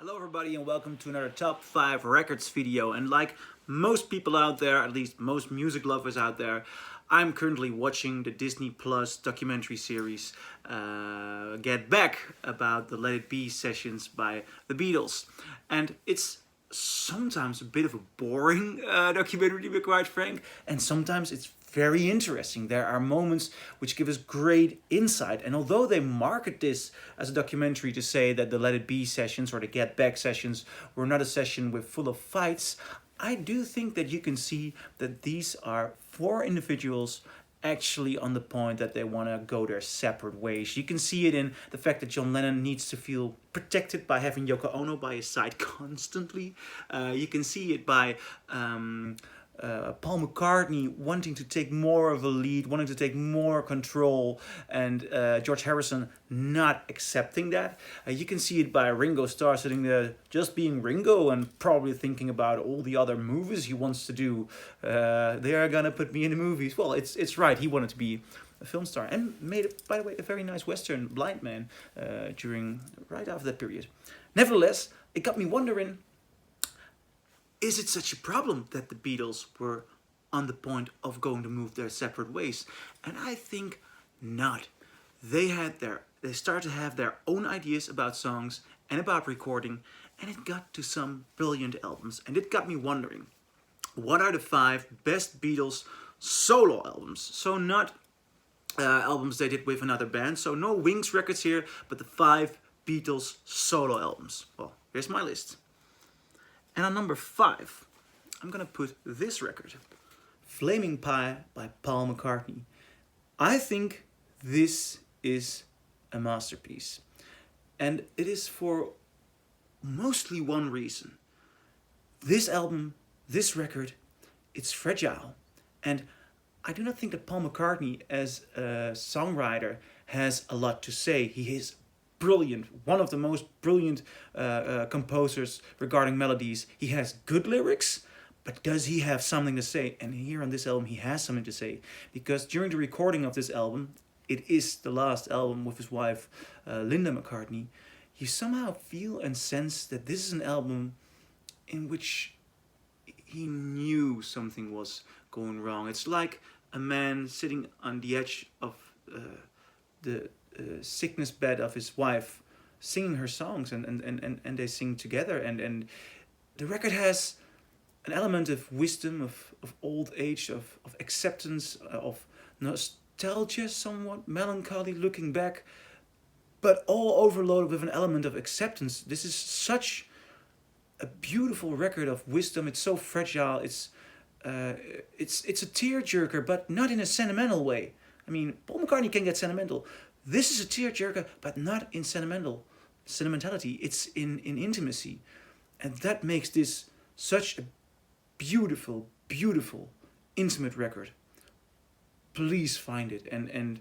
Hello everybody and welcome to another top 5 records video. And like most people out there, at least most music lovers out there, I'm currently watching the Disney Plus documentary series Get Back about the Let It Be sessions by the Beatles. And it's sometimes a bit of a boring documentary, to be quite frank, and sometimes it's very interesting. There are moments which give us great insight, and although they market this as a documentary to say that the Let It Be sessions or the Get Back sessions were not a session with full of fights, I do think that you can see that these are 4 individuals actually on the point that they want to go their separate ways. You can see it in the fact that John Lennon needs to feel protected by having Yoko Ono by his side constantly. You can see it by Paul McCartney wanting to take more of a lead, wanting to take more control, and George Harrison not accepting that. You can see it by Ringo Starr sitting there just being Ringo and probably thinking about all the other movies he wants to do. They are gonna put me in the movies. Well, it's right, he wanted to be a film star and made, by the way, a very nice Western, Blind Man, right after that period. Nevertheless, it got me wondering, is it such a problem that the Beatles were on the point of going to move their separate ways? And I think not. They started to have their own ideas about songs and about recording, and it got to some brilliant albums. And it got me wondering, what are the 5 best Beatles solo albums? So not albums they did with another band, so no Wings records here, but the 5 Beatles solo albums. Well, here's my list. And on number 5, I'm gonna put this record, Flaming Pie by Paul McCartney. I think this is a masterpiece. And it is for mostly one reason. This album, this record, it's fragile. And I do not think that Paul McCartney as a songwriter has a lot to say. He is brilliant, one of the most brilliant composers regarding melodies. He has good lyrics, but does he have something to say? And here on this album he has something to say, because during the recording of this album, it is the last album with his wife Linda McCartney, you somehow feel and sense that this is an album in which he knew something was going wrong. It's like a man sitting on the edge of the sickness bed of his wife, singing her songs, and they sing together, and the record has an element of wisdom, of old age, of acceptance, of nostalgia, somewhat melancholy looking back, but all overloaded with an element of acceptance. This is such a beautiful record of wisdom. It's so fragile. It's a tearjerker, but not in a sentimental way. I mean, Paul McCartney can get sentimental. This is a tearjerker, but not in sentimentality. It's in intimacy. And that makes this such a beautiful, beautiful, intimate record. Please find it. And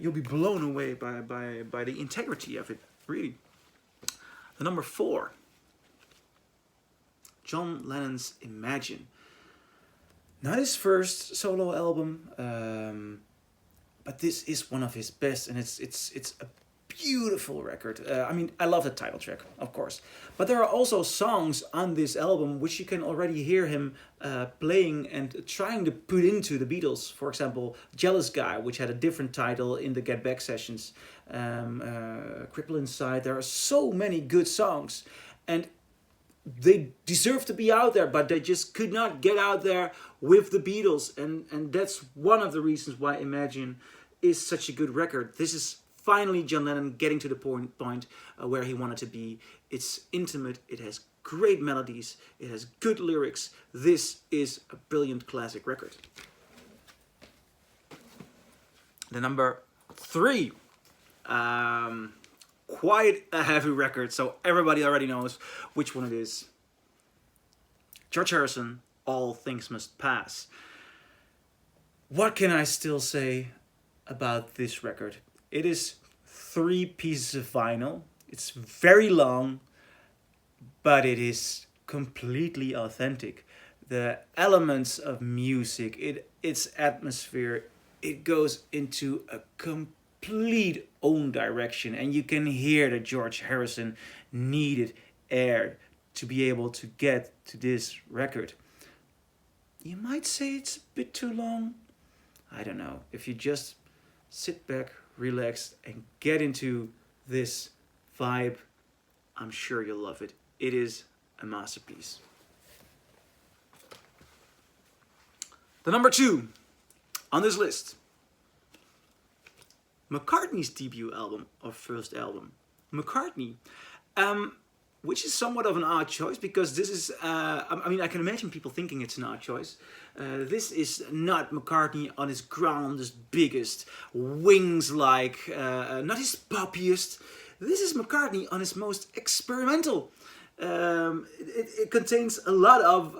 you'll be blown away by the integrity of it, really. The number 4. John Lennon's Imagine. Not his first solo album, but this is one of his best, and it's a beautiful record. I mean, I love the title track, of course, but there are also songs on this album which you can already hear him playing and trying to put into the Beatles. For example, Jealous Guy, which had a different title in the Get Back sessions, Cripple Inside. There are so many good songs, and they deserve to be out there, but they just could not get out there with the Beatles, and that's one of the reasons why Imagine is such a good record. This is finally John Lennon getting to the point where he wanted to be. It's intimate, it has great melodies, it has good lyrics. This is a brilliant classic record. The number 3, quite a heavy record, so everybody already knows which one it is. George Harrison, All Things Must Pass. What can I still say about this record? It is 3 pieces of vinyl. It's very long, but it is completely authentic. The elements of music, its atmosphere, it goes into a complete own direction, and you can hear that George Harrison needed air to be able to get to this record. You might say it's a bit too long. I don't know. If you just sit back, relax, and get into this vibe, I'm sure you'll love it. It is a masterpiece. The number 2 on this list, McCartney's debut album, or first album. McCartney, which is somewhat of an odd choice, because this is, I mean, I can imagine people thinking it's an odd choice. This is not McCartney on his grandest, biggest, wings-like, not his poppiest. This is McCartney on his most experimental. It contains a lot of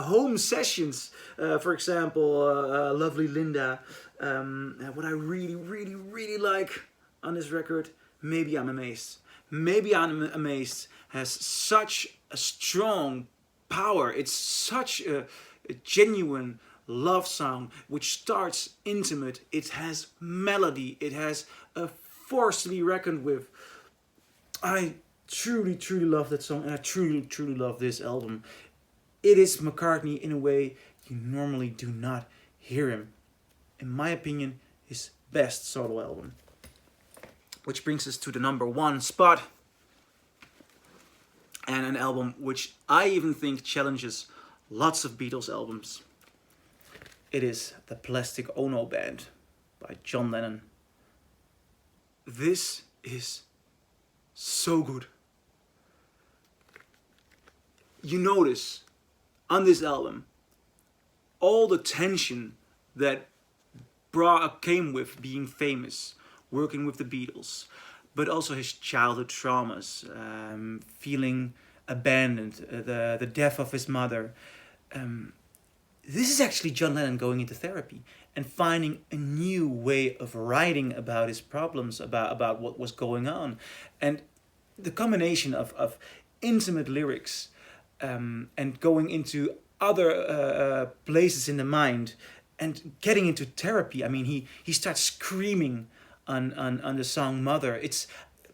home sessions. For example, Lovely Linda. What I really like on this record, Maybe I'm Amazed. Maybe I'm Amazed has such a strong power. It's such a genuine love song which starts intimate. It has melody. It has a force to be reckoned with. I truly love that song, and I truly love this album. It is McCartney in a way you normally do not hear him. In my opinion, his best solo album. Which brings us to the number 1 spot. And an album which I even think challenges lots of Beatles albums. It is the Plastic Ono Band by John Lennon. This is so good. You notice on this album all the tension that came with being famous, working with the Beatles, but also his childhood traumas, feeling abandoned, the death of his mother. This is actually John Lennon going into therapy and finding a new way of writing about his problems, about what was going on. And the combination of intimate lyrics and going into other places in the mind and getting into therapy. I mean, he starts screaming on the song Mother. It's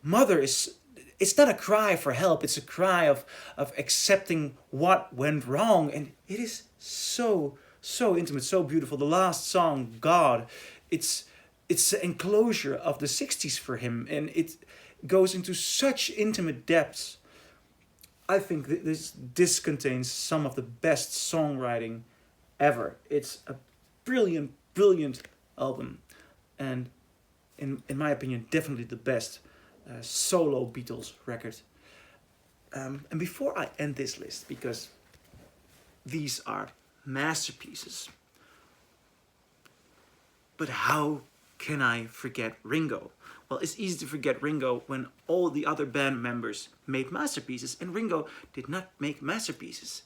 not a cry for help, it's a cry of accepting what went wrong, and it is so intimate, so beautiful. The last song, God, it's an enclosure of the 60s for him, and it goes into such intimate depths. I think this contains some of the best songwriting ever. It's a brilliant album, and in my opinion, definitely the best solo Beatles record. And before I end this list, because these are masterpieces, but how can I forget Ringo? Well, it's easy to forget Ringo when all the other band members made masterpieces and Ringo did not make masterpieces.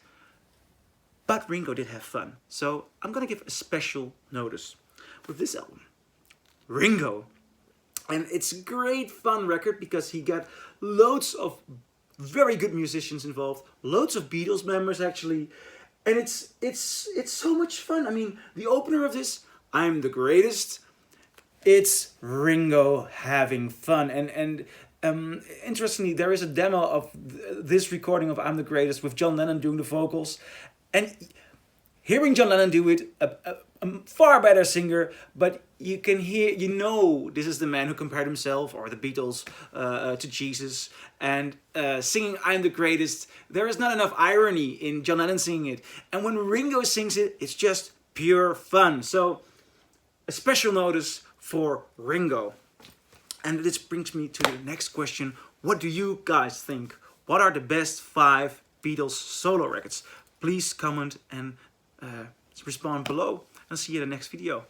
But Ringo did have fun, so I'm gonna give a special notice with this album, Ringo. And it's a great fun record because he got loads of very good musicians involved, loads of Beatles members actually, and it's so much fun. I mean, the opener of this, I'm the Greatest, it's Ringo having fun. And interestingly, there is a demo of this recording of I'm the Greatest with John Lennon doing the vocals, and hearing John Lennon do it, a far better singer, but you can hear, this is the man who compared himself, or the Beatles, to Jesus, and singing I'm the Greatest. There is not enough irony in John Lennon singing it, and when Ringo sings it, it's just pure fun. So, a special notice for Ringo. And this brings me to the next question. What do you guys think? What are the best 5 Beatles solo records? Please comment and respond below, and see you in the next video.